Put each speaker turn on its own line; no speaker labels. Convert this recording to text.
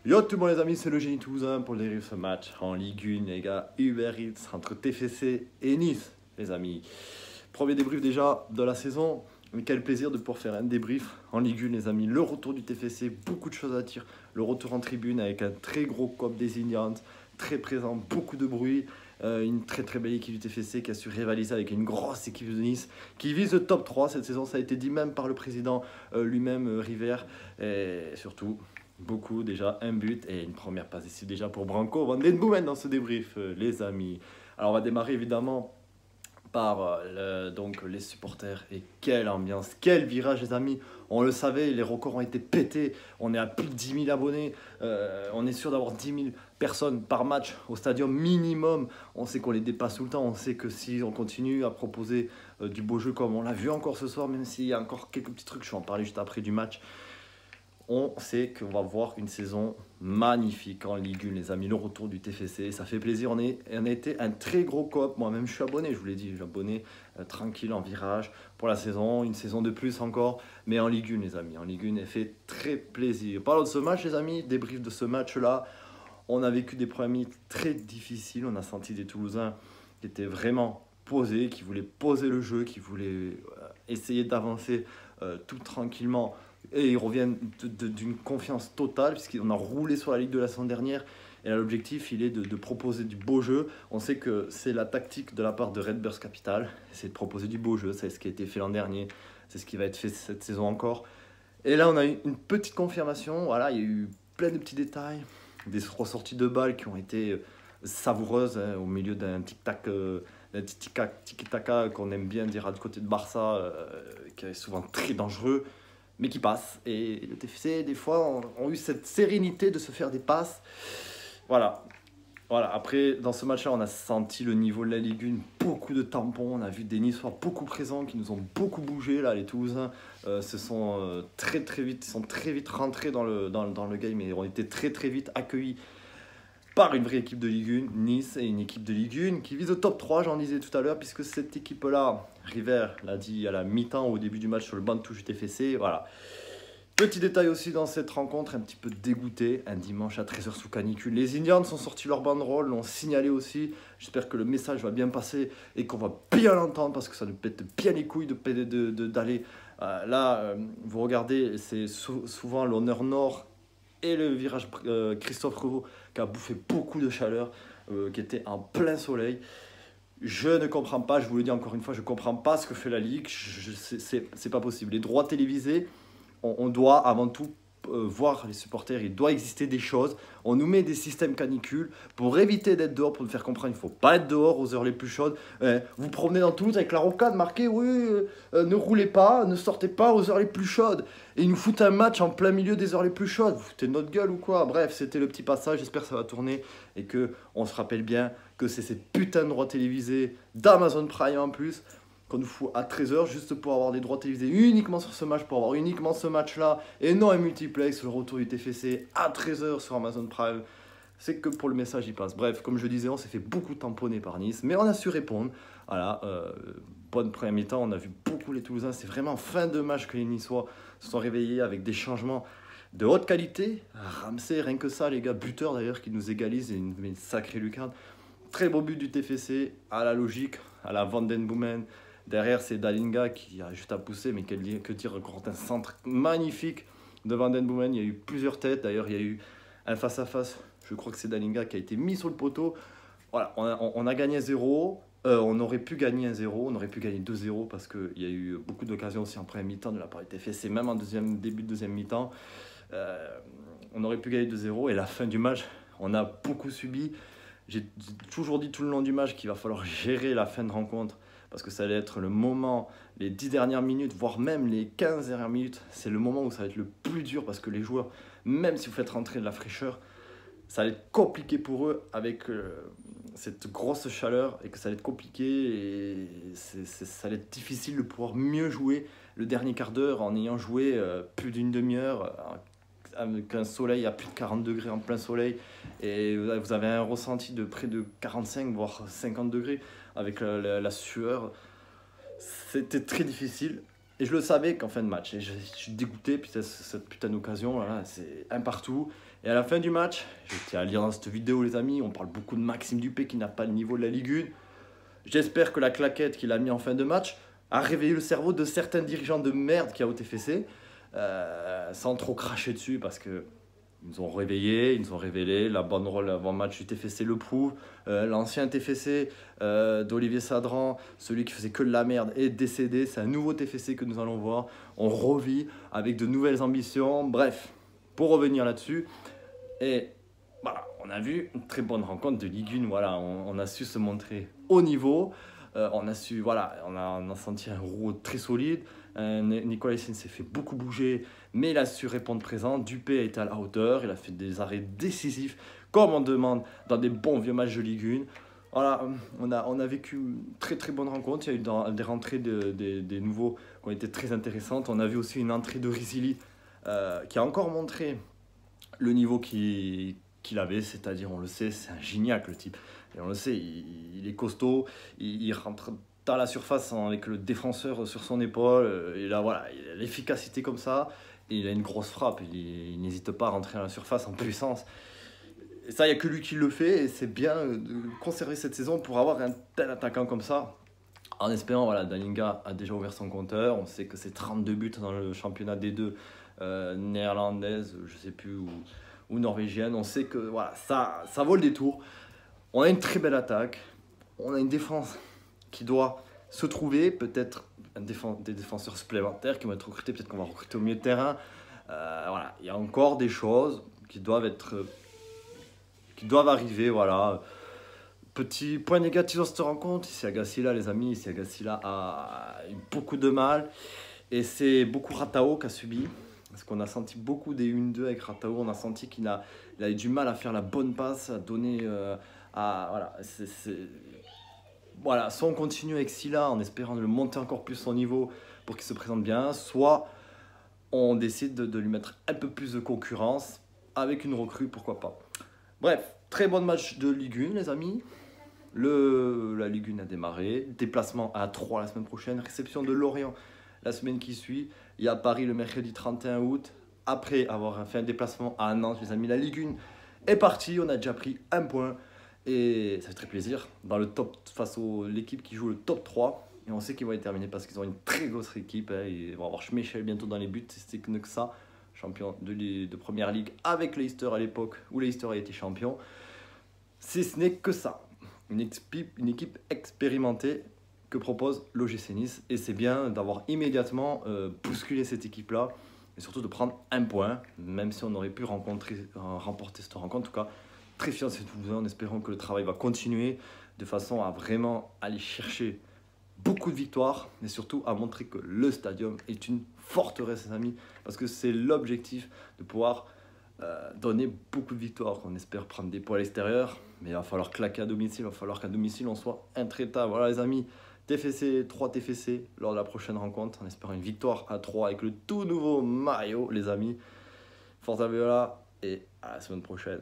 Yo tout le monde les amis, c'est le Génie Toulousain pour le débrief ce match en Ligue 1 les gars, Uber Eats entre TFC et Nice les amis. Premier débrief déjà de la saison, mais quel plaisir de pouvoir faire un débrief en Ligue 1 les amis. Le retour du TFC, beaucoup de choses à dire, le retour en tribune avec un très gros cop des Indians, très présent, beaucoup de bruit. Une très belle équipe du TFC qui a su rivaliser avec une grosse équipe de Nice qui vise le top 3 cette saison, ça a été dit même par le président lui-même River, et surtout beaucoup déjà, un but et une première passe ici déjà pour Branco Van Den Boomen dans ce débrief les amis. Alors on va démarrer évidemment par donc les supporters et quelle ambiance, quel virage les amis. On le savait, les records ont été pétés, on est à plus de 10 000 abonnés, on est sûr d'avoir 10 000 personnes par match au stadium minimum. On sait qu'on les dépasse tout le temps, on sait que si on continue à proposer du beau jeu comme on l'a vu encore ce soir, même s'il y a encore quelques petits trucs, je vais en parler juste après du match, on sait qu'on va voir une saison magnifique en Ligue 1, les amis. Le retour du TFC, ça fait plaisir. On a été un très gros coop. Moi-même, je suis abonné, je vous l'ai dit, je suis abonné tranquille en virage pour la saison. Une saison de plus encore, mais en Ligue 1, les amis. En Ligue 1, elle fait très plaisir. Parlons de ce match, les amis. Débrief de ce match-là. On a vécu des premières minutes très difficiles. On a senti des Toulousains qui étaient vraiment posés, qui voulaient poser le jeu, qui voulaient essayer d'avancer tout tranquillement. Et ils reviennent d'une confiance totale, puisqu'on a roulé sur la Ligue de la saison dernière. Et là, l'objectif, il est de proposer du beau jeu. On sait que c'est la tactique de la part de Redbirds Capital, c'est de proposer du beau jeu. C'est ce qui a été fait l'an dernier, c'est ce qui va être fait cette saison encore. Et là, on a eu une petite confirmation. Voilà, il y a eu plein de petits détails, des ressorties de balles qui ont été savoureuses hein, au milieu d'un tic-tac. Un tiki-taka qu'on aime bien dire à côté de Barça, qui est souvent très dangereux, mais qui passe. Et le TFC, des fois, ont eu cette sérénité de se faire des passes. Voilà. Voilà. Après, dans ce match-là, on a senti le niveau de la Ligue 1, beaucoup de tampons. On a vu des Niçois beaucoup présents, qui nous ont beaucoup bougé. Là, les Toulousains se sont très vite, ils sont très vite rentrés dans le game et ont été très vite accueillis par une vraie équipe de Ligue 1, Nice, et une équipe de Ligue 1 qui vise le top 3, j'en disais tout à l'heure, puisque cette équipe-là, River l'a dit à la mi-temps, au début du match sur le banc de touche du TFC, voilà. Petit détail aussi dans cette rencontre, un petit peu dégoûté, un dimanche à 13h sous canicule. Les Indians ont sorti leur banderole, l'ont signalé aussi. J'espère que le message va bien passer et qu'on va bien l'entendre parce que ça nous pète bien les couilles d'aller. Là, vous regardez, c'est souvent l'honneur nord et le virage Christophe Revaux qui a bouffé beaucoup de chaleur, qui était en plein soleil. Je ne comprends pas, je vous le dis encore une fois, je ne comprends pas ce que fait la Ligue, c'est pas possible. Les droits télévisés, on doit avant tout voir les supporters, il doit exister des choses. On nous met des systèmes canicules pour éviter d'être dehors, pour nous faire comprendre qu'il ne faut pas être dehors aux heures les plus chaudes. Vous promenez dans Toulouse avec la rocade marquée, oui, ne roulez pas, ne sortez pas aux heures les plus chaudes. Et ils nous foutent un match en plein milieu des heures les plus chaudes. Vous foutez de notre gueule ou quoi? Bref, c'était le petit passage, j'espère que ça va tourner et qu'on se rappelle bien que c'est ces putains de droits télévisés d'Amazon Prime en plus qu'on nous fout à 13h juste pour avoir des droits télévisés uniquement sur ce match, pour avoir uniquement ce match-là, et non un multiplex, le retour du TFC à 13h sur Amazon Prime. C'est que pour le message, il passe. Bref, comme je disais, on s'est fait beaucoup tamponner par Nice, mais on a su répondre. Voilà, bonne première mi-temps, on a vu beaucoup les Toulousains. C'est vraiment en fin de match que les Niçois se sont réveillés avec des changements de haute qualité. Ramsey, rien que ça, les gars, buteur d'ailleurs, qui nous égalise, et une sacrée lucarne. Très beau but du TFC, à la logique, à la Van Den Boomen. Derrière, c'est Dalinga qui a juste à pousser, mais que dire, un centre magnifique de Van Den Boomen. Il y a eu plusieurs têtes, d'ailleurs, il y a eu un face-à-face. Je crois que c'est Dalinga qui a été mis sur le poteau. Voilà, on a gagné 0. On aurait pu gagner 1-0, on aurait pu gagner 2-0 parce qu'il y a eu beaucoup d'occasions aussi en première mi-temps de la part du TFC, même en début de deuxième mi-temps. On aurait pu gagner 2-0 et la fin du match, on a beaucoup subi. J'ai toujours dit tout le long du match qu'il va falloir gérer la fin de rencontre parce que ça allait être le moment, les 10 dernières minutes, voire même les 15 dernières minutes, c'est le moment où ça va être le plus dur parce que les joueurs, même si vous faites rentrer de la fraîcheur, ça allait être compliqué pour eux avec cette grosse chaleur et que ça allait être compliqué et ça allait être difficile de pouvoir mieux jouer le dernier quart d'heure en ayant joué plus d'une demi-heure avec un soleil à plus de 40 degrés en plein soleil et vous avez un ressenti de près de 45 voire 50 degrés avec la sueur. C'était très difficile Et je le savais qu'en fin de match, et je suis dégoûté, putain, cette putain d'occasion, voilà, c'est un partout. Et à la fin du match, j'étais à lire dans cette vidéo, les amis, on parle beaucoup de Maxime Dupé qui n'a pas le niveau de la Ligue 1. J'espère que la claquette qu'il a mis en fin de match a réveillé le cerveau de certains dirigeants de merde qui a au TFC, sans trop cracher dessus, parce que ils nous ont réveillés, ils nous ont révélé, la bonne rôle avant-match du TFC le prouve. L'ancien TFC d'Olivier Sadran, celui qui faisait que de la merde, est décédé. C'est un nouveau TFC que nous allons voir. On revit avec de nouvelles ambitions. Bref, pour revenir là-dessus, et voilà, on a vu une très bonne rencontre de Ligue 1. Voilà, on a su se montrer au niveau. On a su, voilà, on a senti un Roux très solide. Nicolas Essien s'est fait beaucoup bouger, mais il a su répondre présent. Dupé a été à la hauteur, il a fait des arrêts décisifs, comme on demande dans des bons vieux matchs de Ligue 1. Voilà, on a vécu une très très bonne rencontre. Il y a eu des rentrées des nouveaux qui ont été très intéressantes. On a vu aussi une entrée de Rizili qui a encore montré le niveau qu'il avait, c'est-à-dire, on le sait, c'est un Gignac le type. Et on le sait, il est costaud, il rentre dans la surface avec le défenseur sur son épaule. Et là, voilà, il a l'efficacité comme ça. Et il a une grosse frappe. Il n'hésite pas à rentrer à la surface en puissance. Et ça, il n'y a que lui qui le fait. Et c'est bien de conserver cette saison pour avoir un tel attaquant comme ça. En espérant, voilà, Dalinga a déjà ouvert son compteur. On sait que c'est 32 buts dans le championnat D2 néerlandaise, je ne sais plus, ou norvégienne. On sait que voilà, ça vaut le détour. On a une très belle attaque. On a une défense qui doit se trouver, peut-être des défenseurs supplémentaires qui vont être recrutés, peut-être qu'on va recruter au milieu de terrain. Voilà, il y a encore des choses qui doivent arriver. Voilà. Petit point négatif dans cette rencontre, Issi Agassila, les amis, Issi Agassila a eu beaucoup de mal. Et c'est beaucoup Ratao qui a subi. Parce qu'on a senti beaucoup des 1-2 avec Ratao. On a senti qu'il a eu du mal à faire la bonne passe, à donner... voilà, voilà, soit on continue avec Silla en espérant de le monter encore plus son niveau pour qu'il se présente bien, soit on décide de lui mettre un peu plus de concurrence avec une recrue, pourquoi pas. Bref, très bon match de Ligue 1, les amis. La Ligue 1 a démarré. Déplacement à 3 la semaine prochaine. Réception de Lorient la semaine qui suit. Il y a Paris le mercredi 31 août. Après avoir fait un déplacement à Nantes, les amis, la Ligue 1 est partie. On a déjà pris un point. Et ça fait très plaisir dans le top face à l'équipe qui joue le top 3. Et on sait qu'ils vont y terminer parce qu'ils ont une très grosse équipe. Ils vont avoir Schmeichel bientôt dans les buts. C'est que ça. Champion de Première Ligue avec Leicester à l'époque où Leicester a été champion. Si ce n'est que ça. Une équipe expérimentée que propose l'OGC Nice. Et c'est bien d'avoir immédiatement bousculé cette équipe-là. Et surtout de prendre un point. Même si on aurait pu remporter cette rencontre. En tout cas, très fier de cette Toulousain en espérant que le travail va continuer de façon à vraiment aller chercher beaucoup de victoires, mais surtout à montrer que le Stadium est une forteresse, les amis, parce que c'est l'objectif de pouvoir donner beaucoup de victoires. On espère prendre des points à l'extérieur, mais il va falloir claquer à domicile, il va falloir qu'à domicile on soit intraitable. Voilà les amis, TFC, 3 TFC lors de la prochaine rencontre, en espérant une victoire à 3 avec le tout nouveau Mario, les amis. Forza Viola et à la semaine prochaine.